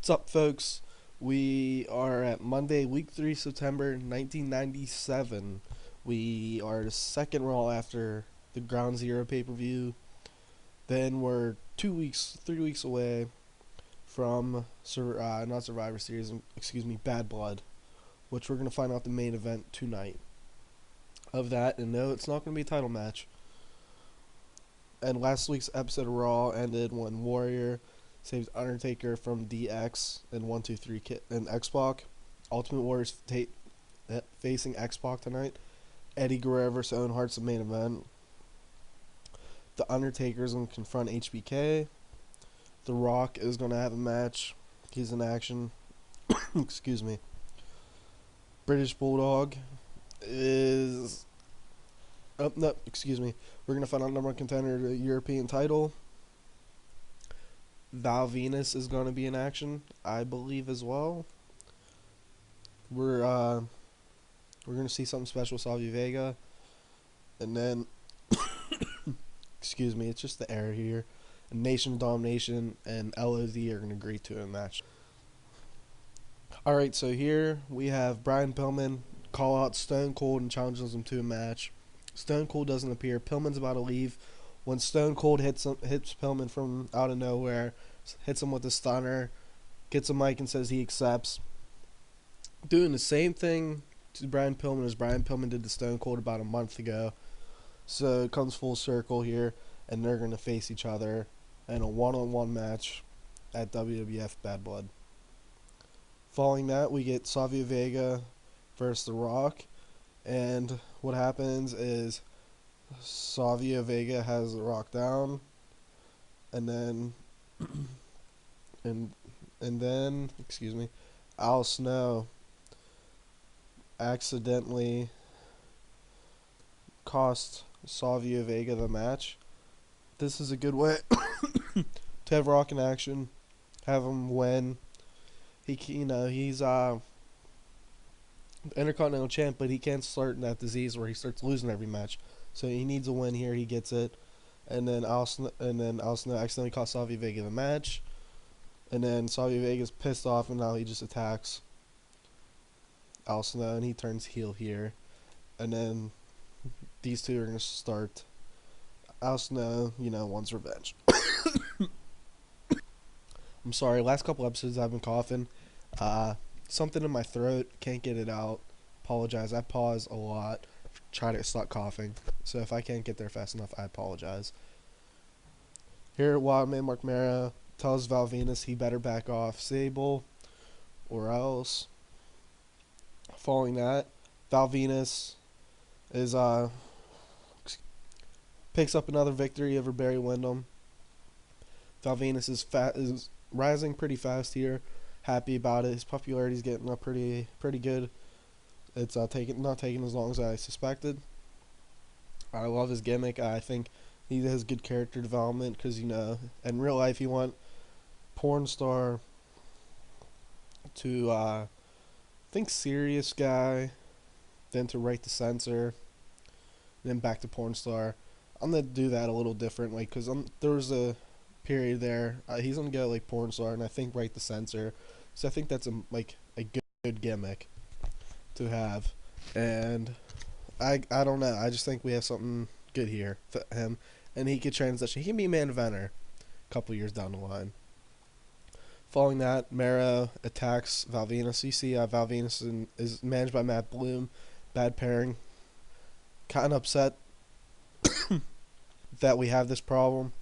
What's up, folks? We are at Monday, week 3, September 1997. We are the second Raw after the Ground Zero pay per view. Then we're 2 weeks, 3 weeks away from not Survivor Series, excuse me, Bad Blood, which we're going to find out the main event tonight of that. And no, it's not going to be a title match. And last week's episode of Raw ended when Warrior saves Undertaker from DX and 1-2-3 and X-Pac. Ultimate Warrior's facing X-Pac tonight. Eddie Guerrero versus Owen Hart's the main event. The Undertaker's going to confront HBK. The Rock is going to have a match. He's in action. Excuse me. British Bulldog is... Oh, no, excuse me. We're going to find out number one contender to the European title. Val Venus is going to be in action, I believe, as well. We're going to see something special, Savio Vega. And then, excuse me, it's just the air here. Nation Domination and LOD are going to agree to a match. Alright, so here we have Brian Pillman call out Stone Cold and challenges him to a match. Stone Cold doesn't appear. Pillman's about to leave when Stone Cold hits Pillman from out of nowhere, hits him with a stunner, gets a mic and says he accepts. Doing the same thing to Brian Pillman as Brian Pillman did to Stone Cold about a month ago. So it comes full circle here, and they're going to face each other in a one-on-one match at WWF Bad Blood. Following that, we get Savio Vega versus The Rock, and what happens is Savio Vega has The Rock down, and then and then excuse me, Al Snow accidentally cost Savio Vega the match. This is a good way to have Rock in action, have him win. He's Intercontinental champ, but he can't start in that disease where he starts losing every match. So he needs a win here. He gets it, and then Al Snow accidentally cost Savio Vega the match, and then Savio Vega's pissed off, and now he just attacks Al Snow, and he turns heel here, and then these two are gonna start. Al Snow, wants revenge. I'm sorry. Last couple episodes I've been coughing. Something in my throat, can't get it out. Apologize. I pause a lot, try to stop coughing. So if I can't get there fast enough, I apologize. Here, Wildman Mark Mara tells Val Venus he better back off Sable, or else. Following that, Val Venus is picks up another victory over Barry Windham. Val Venus is rising pretty fast here. Happy about it. His popularity is getting up pretty good. It's not taking as long as I suspected. I love his gimmick. I think he has good character development because in real life you want porn star to think serious guy, then to write the censor, then back to porn star. I'm gonna do that a little differently because there was a period there. He's gonna go like porn star, and I think write the censor. So I think that's a good gimmick to have, and I don't know. I just think we have something good here for him, and he could transition. He can be a main eventer a couple years down the line. Following that, Mero attacks Val Venus. You see Val Venus is managed by Matt Bloom. Bad pairing. Kind of upset that we have this problem,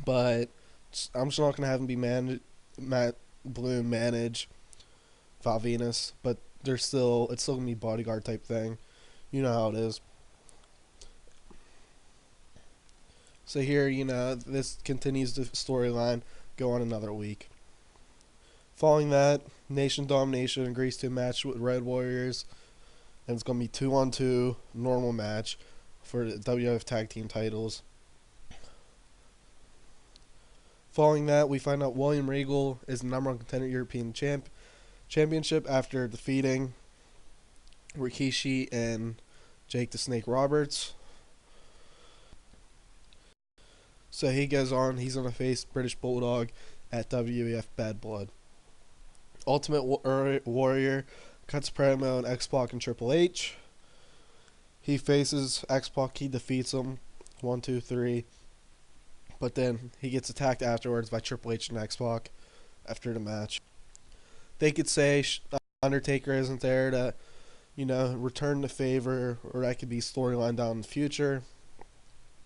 but I'm just not gonna have him be Matt Bloom manage Val Venus, but it's still gonna be bodyguard type thing. You know how it is. So here, this continues the storyline, go on another week. Following that, Nation Domination agrees to a match with Road Warriors, and it's gonna be 2-on-2 normal match for the WWF Tag Team titles. Following that, we find out William Regal is the number one contender European Championship after defeating Rikishi and Jake the Snake Roberts. So he goes on. He's going to face British Bulldog at WWF Bad Blood. Ultimate Warrior cuts promo on X-Pac and Triple H. He faces X-Pac, he defeats him 1, 2, 3. But then he gets attacked afterwards by Triple H and X-Pac after the match. They could say Undertaker isn't there to, return the favor, or that could be storyline down in the future.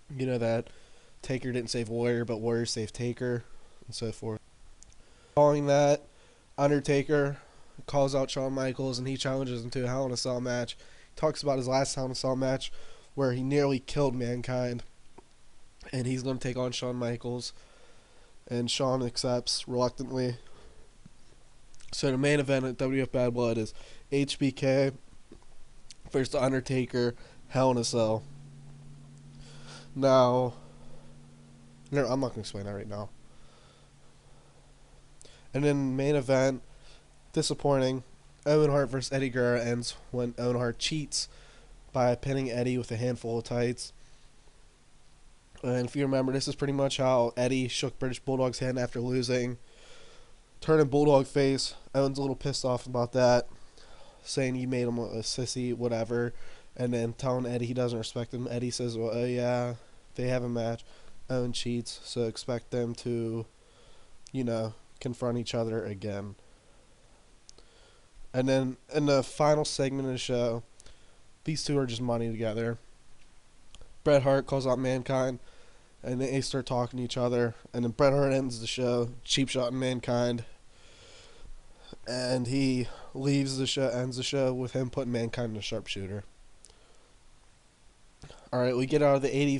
That Taker didn't save Warrior, but Warrior saved Taker, and so forth. Following that, Undertaker calls out Shawn Michaels, and he challenges him to a Hell in a Cell match. He talks about his last Hell in a Cell match where he nearly killed Mankind, and he's going to take on Shawn Michaels, and Shawn accepts reluctantly. So the main event at WF Bad Blood is HBK versus The Undertaker, Hell in a Cell. Now, no, I'm not going to explain that right now. And then main event, disappointing, Owen Hart versus Eddie Guerrero ends when Owen Hart cheats by pinning Eddie with a handful of tights. And if you remember, this is pretty much how Eddie shook British Bulldog's hand after losing. Turning Bulldog face, Owen's a little pissed off about that, saying he made him a sissy, whatever, and then telling Eddie he doesn't respect him. Eddie says, well, yeah, they have a match. Owen cheats, so expect them to, confront each other again. And then in the final segment of the show, these two are just money together. Bret Hart calls out Mankind, and they start talking to each other. And then Bret Hart ends the show, cheap shot Mankind. And he leaves the show, ends the show with him putting Mankind in a sharpshooter. Alright, we get out of the 80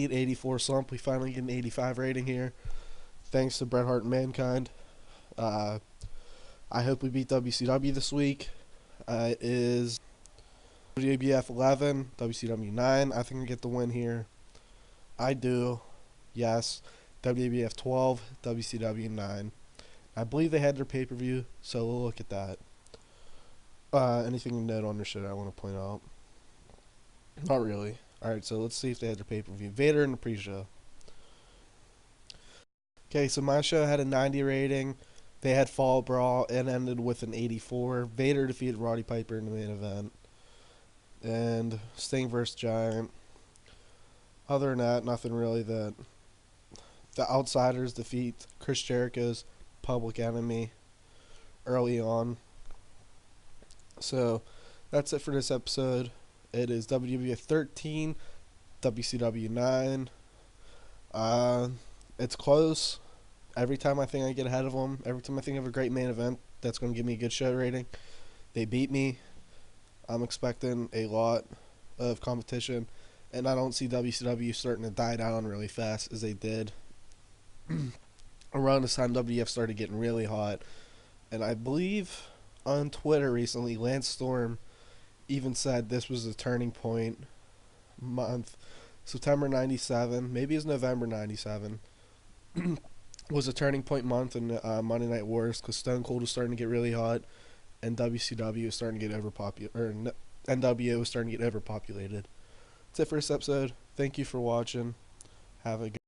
to 84 slump. We finally get an 85 rating here, thanks to Bret Hart and Mankind. I hope we beat WCW this week. It is WBF 11, WCW 9. I think we get the win here. I do. Yes. WBF 12, WCW 9. I believe they had their pay-per-view, so we'll look at that. Anything to note on their shit I want to point out? Not really. Alright, so let's see if they had their pay-per-view. Vader in the pre-show. Okay, so my show had a 90 rating. They had Fall Brawl and ended with an 84. Vader defeated Roddy Piper in the main event. And Sting vs. Giant. Other than that, nothing really. The Outsiders defeat Chris Jericho's Public Enemy early on. So that's it for this episode. It is WWF 13, WCW 9. It's close. Every time I think I get ahead of them, every time I think of a great main event that's going to give me a good show rating, they beat me. I'm expecting a lot of competition, and I don't see WCW starting to die down really fast as they did. Around this time, WWF started getting really hot, and I believe on Twitter recently, Lance Storm even said this was a turning point month. September 97, maybe it's November 97, was a turning point month in Monday Night Wars because Stone Cold was starting to get really hot, and WCW was starting to get overpopulated, or NWO was starting to get overpopulated. That's it for this episode. Thank you for watching. Have a good